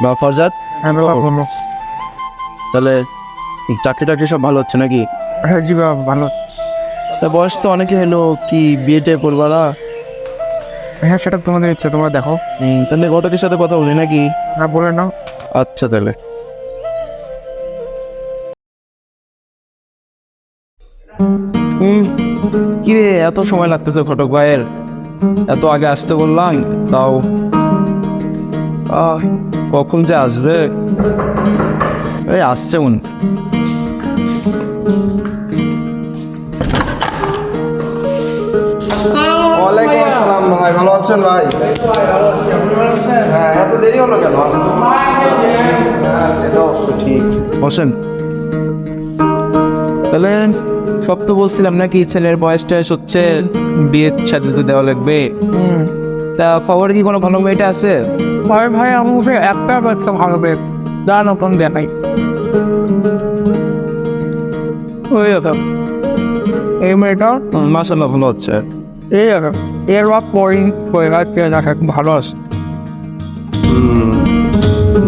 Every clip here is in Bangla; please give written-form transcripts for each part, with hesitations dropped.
বা ফরজাদ, হ্যাঁ বাবা ভালো। তাহলে চাকরি টাকরি সব ভালো হচ্ছে নাকি? হ্যাঁ জি বাবা ভালো। তা বয়স তো অনেকে হলো, কি বিয়েটে করবা না? হ্যাঁ সেটা তোমাদের ইচ্ছা, তোমরা দেখো। তাহলে ঘটকের সাথে কথা বলি নাকি? হ্যাঁ বলে নাও। আচ্ছা তাহলে কি রে, এত সময় লাগতেছে ঘটক ভাইয়ের? এত আগে আসতে বললাম তাও কখন যে আসবে? এই আসছে উনি। ওয়ালাইকুম আসসালাম ভাই, ভালো আছেন ভাই? হ্যাঁ, এত দেরি হলো কেন? হ্যাঁ সেটা অবশ্য ঠিক। বসেন। তাহলে সব তো বলছিলাম নাকি, ছেলের বয়স টয়স হচ্ছে, বিয়ের সাথে তো দেওয়া লাগবে। তা খবরে কি কোনো ভালো মেয়েটা আছে? ভাই ভাই আমাকে একটা ব্যবসা ভালো বেশ যা নতুন দেখাই। ওই আছে এই মেয়েটা, মাশাআল্লাহ ভালো হচ্ছে। এই আছে এর বাপ পরিং করে রাখতে দেখা ভালো আছে।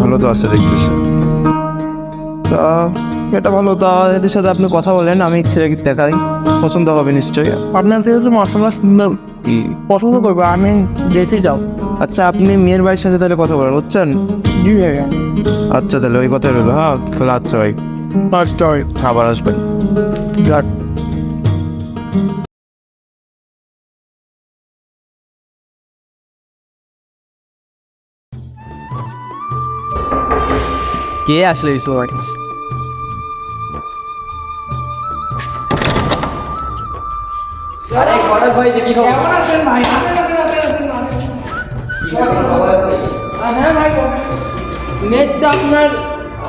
ভালো তো আছে দেখতেছি। তা এটা ভালো, তা এদের সাথে আপনি কথা বলেন, আমি ছেলেকে দেখাই, পছন্দ হবে নিশ্চয়ই। আপনার যেহেতু মশলা পছন্দ করবে আমি দেশে যাও। আচ্ছা, আপনি মেয়ের বাড়ির সাথে তাহলে কথা বলেন, বুঝছেন? জি ভাইয়া। আচ্ছা তাহলে ওই কথাই রইলো। হ্যাঁ খোলা, আচ্ছা ভাই, আচ্ছা আবার আসবেন। যাক। কে আসলে এই সময়? আরে ঘটক ভাই, কি খবর? কেমন আছেন ভাই? হ্যাঁ ভাই, মেয়ের তো আপনার,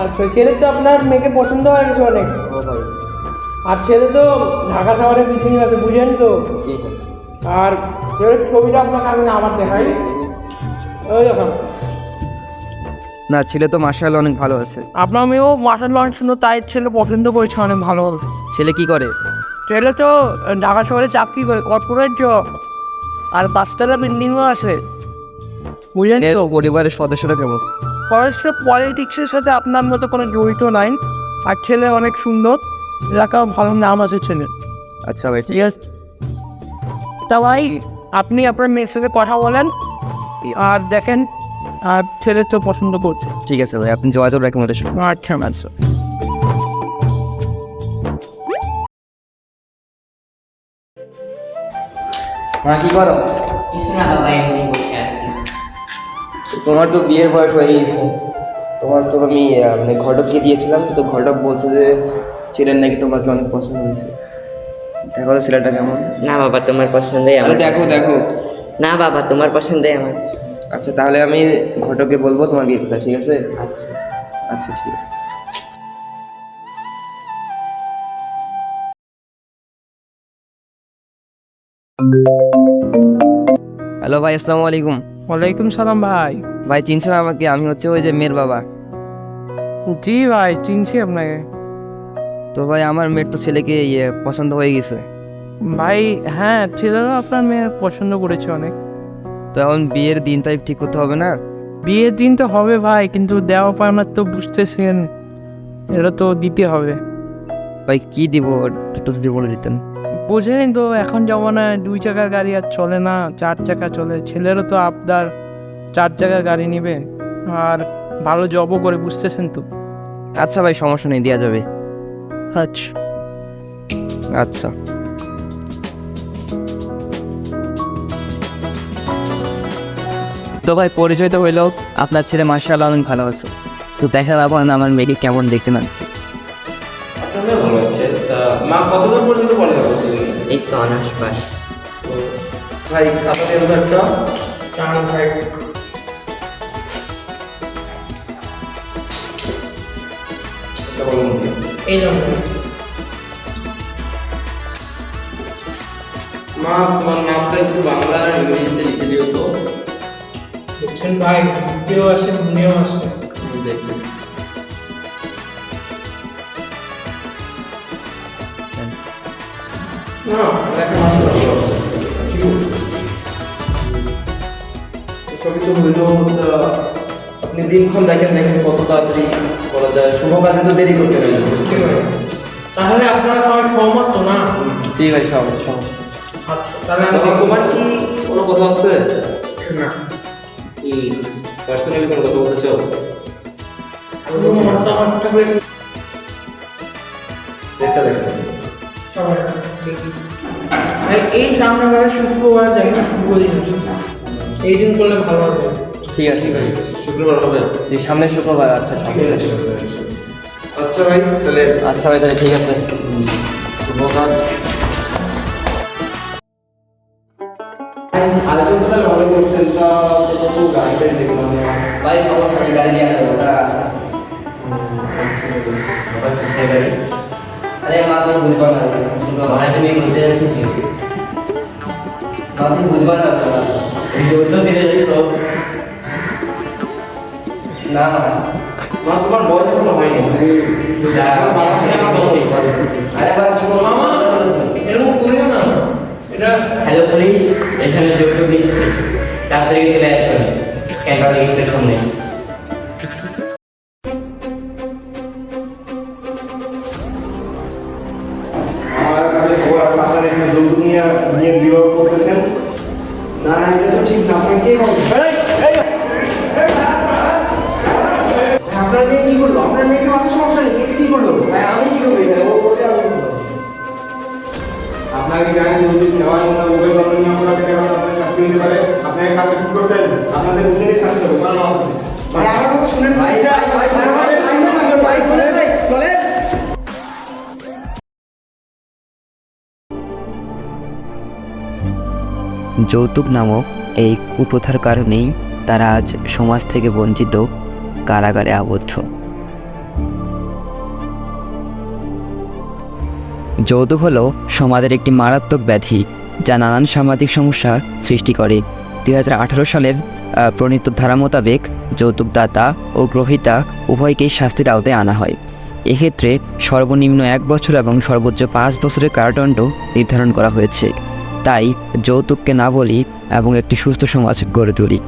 আচ্ছা ছেলের তো আপনার মেয়েকে পছন্দ হয়ে গেছে অনেক। আর ছেলে তো ঢাকা শহরে বিল্ডিং আছে, বুঝেন তো? আর ছেলের ছবিটা আপনাকে আমি আবার দেখাই। ওই দেখুন, না, ছেলে তো মাশাআল্লাহ অনেক ভালো আছে। আপনার মেয়েও মাসাল্লাহ অনেক সুন্দর, তাই ছেলে পছন্দ করেছে অনেক ভালো। ছেলে কি করে? ছেলে তো ঢাকা শহরে চাকরি করে, কর্পোরেট জব, আর 5 তলা বিল্ডিংও আছে, বুঝলেন এর তো? পরিবারের সদস্যরা কেমন? ফরেস্ট পলিটিক্সের সাথে আপনার মতো কোনো জড়িত নাই। আর ছেলে অনেক সুন্দর, এলাকাও ভালো নাম আছে ছেলের। আচ্ছা ভাই, ঠিক ঠিক আছে, তা ভাই আপনি আপনার মেয়ের সাথে কথা বলেন আর দেখেন, আর ছেলে তো পছন্দ করছে। ঠিক আছে ভাই, আপনি যোগাযোগ রাখেন ওদের সাথে। আচ্ছা আচ্ছা। কি করো? কিছু না বাবা, এমনি বসে আছি। তোমার তো বিয়ের বয়স হয়ে গেছে। তোমার সব আমি মানে ঘটককে দিয়েছিলাম, তো ঘটক বলছে যে ছেলের নাকি তোমাকে অনেক পছন্দ হয়েছে। দেখো তো ছেলেটা কেমন। না বাবা, তোমার পছন্দই আমার দেখো পছন্দ। দেখো। না বাবা, তোমার পছন্দই আমার পছন্দ। আচ্ছা তাহলে আমি ঘটককে বলবো তোমার বিয়ের কথা, ঠিক আছে? আচ্ছা। আচ্ছা ঠিক আছে। হ্যালো ভাই, আসসালামু আলাইকুম। ওয়ালাইকুম সালাম ভাই। ভাই চিনছো না আমাকে? আমি হচ্ছে ওই যে মেয়ের বাবা। জি ভাই, চিনছি আপনাকে। তো ভাই আমার মেয়ের তো ছেলেকে পছন্দ হয়ে গেছে। ভাই হ্যাঁ, ছেলেরা আপনার মেয়ের পছন্দ করেছে অনেক। তো এখন বিয়ের দিন তারিখ ঠিক করতে হবে না? বিয়ের দিন তো হবে ভাই, কিন্তু দেওয়া পাওনা তো বুঝতেছেন, এটা তো দিতে হবে। ভাই কি দিব, একটু যদি বলে দিতেন। বুঝলেন তো, এখন জমানায় 2 চাকার গাড়ি আর চলে না, 4 চাকা চলে। ছেলেরও তো আপনার 4 চাকার গাড়ি নেবে, আর ভালো জবও করে, বুঝতেছেন তো। আচ্ছা ভাই, সমস্যা নেই, দেওয়া যাবে। আচ্ছা আচ্ছা তো ভাই, পরিচয় তো হইলো, আপনার ছেলে মাশাআল্লাহ অনেক ভালো আছে। তো দেখা যাবো আমার মেয়েকে কেমন দেখতে না। আপনার ভালো আছে। তা মা কতদূর পর্যন্ত পড়ালেখা করছে? এই তো অনার্স পাস। ভাই খাতা দেন তো একটা। চান ভাই। এই জন্য মা তোমার নামটা একটু বাংলা আর ইংরেজিতে লিখে দিও তো। বুঝছেন ভাই, ভিডিও আছে, দুনিয়াও আছে। দেখতেছি। না লেখা মাসে ঠিক আছে। ছবি তো হইলো, আপনি দিনক্ষণ দেখেন কত তাড়াতাড়ি করা যায়, শুভ কাজে তো দেরি করতে নেই, বুঝছি ভাই। তাহলে আপনারা সবাই সহমত তো না? জি ভাই, সমস্যা। আচ্ছা তাহলে আমি তোমার কি কোনো কথা আছে? না কি পার্সোনালি কোনো কথা বলতে চাও? মনটা আমার থাকলে এটা দেখেন। সবাই দেখি। এই সামনে বারে শুক্রবার দেখেন, শুক্রদিন আছে। এই দিন করলে ভালো হবে। ঠিক আছে ভাই, শুক্রবার হবে? যে সামনের শুক্রবার, আচ্ছা সমস্যা নেই। আচ্ছা ভাই, তাহলে আচ্ছা ভাই, তাহলে ঠিক আছে। শুভ কাজ। আলোচনা তাহলে ভালো করছেন, তা কত গাড়ি টাড়ি দেখলাম ভাই সমস্যা নেই, গাড়ি দিয়ে আসবো, ওটা আছে। আরে মা তুমি বুঝবা না, ভাই তুমি বলতে যাচ্ছি কি? মা তুমি বুঝবা না, এই যে উত্তর দিতে যাচ্ছ না। মা তোমার বয়স এখনো হয়নি, আরে বাবা কি বলবো? মামা এরকম করিও না, এটা হ্যালো পুলিশ, এখানে যৌতুক দিচ্ছি, তাড়াতাড়ি চলে আসবেন ক্যান্টার স্টেশন নেই। আমার কাছে খবর আছে আপনারা এখানে যৌতুক নিয়ে বিবাহ করতেছেন। না এটা তো ঠিক না, আপনার কে খবর? আপনার মেয়ে কি করলো? আপনার মেয়েকে মাথার সমস্যা নেই, এটা কি করলো? আমি কি করবো এখানে? ও বলতে আমি কি করবো? আপনাকে জানেন যৌতুক নেওয়ার জন্য উভয় দণ্ডনীয় অপরাধের কারণে আপনার শাস্তি হতে পারে। আপনার কাজটা ঠিক করছেন, আপনাদের দুজনেই শাস্তি হবে, কোনো অসুবিধা নেই। ভাই আমার কথা শুনেন, ভাই চলে। যৌতুক নামক এই কুপ্রথার কারণেই তারা আজ সমাজ থেকে বঞ্চিত, কারাগারে আবদ্ধ। যৌতুক হলো সমাজের একটি মারাত্মক ব্যাধি, যা নানান সামাজিক সমস্যার সৃষ্টি করে। 2018 সালের প্রণীত ধারা মোতাবেক যৌতুকদাতা ও গ্রহীতা উভয়কেই শাস্তির আওতায় আনা হয়। এক্ষেত্রে সর্বনিম্ন 1 বছর এবং সর্বোচ্চ 5 বছরের কারাদণ্ড নির্ধারণ করা হয়েছে। তাই যৌতুককে না বলি এবং একটি সুস্থ সমাজ গড়ে তুলি।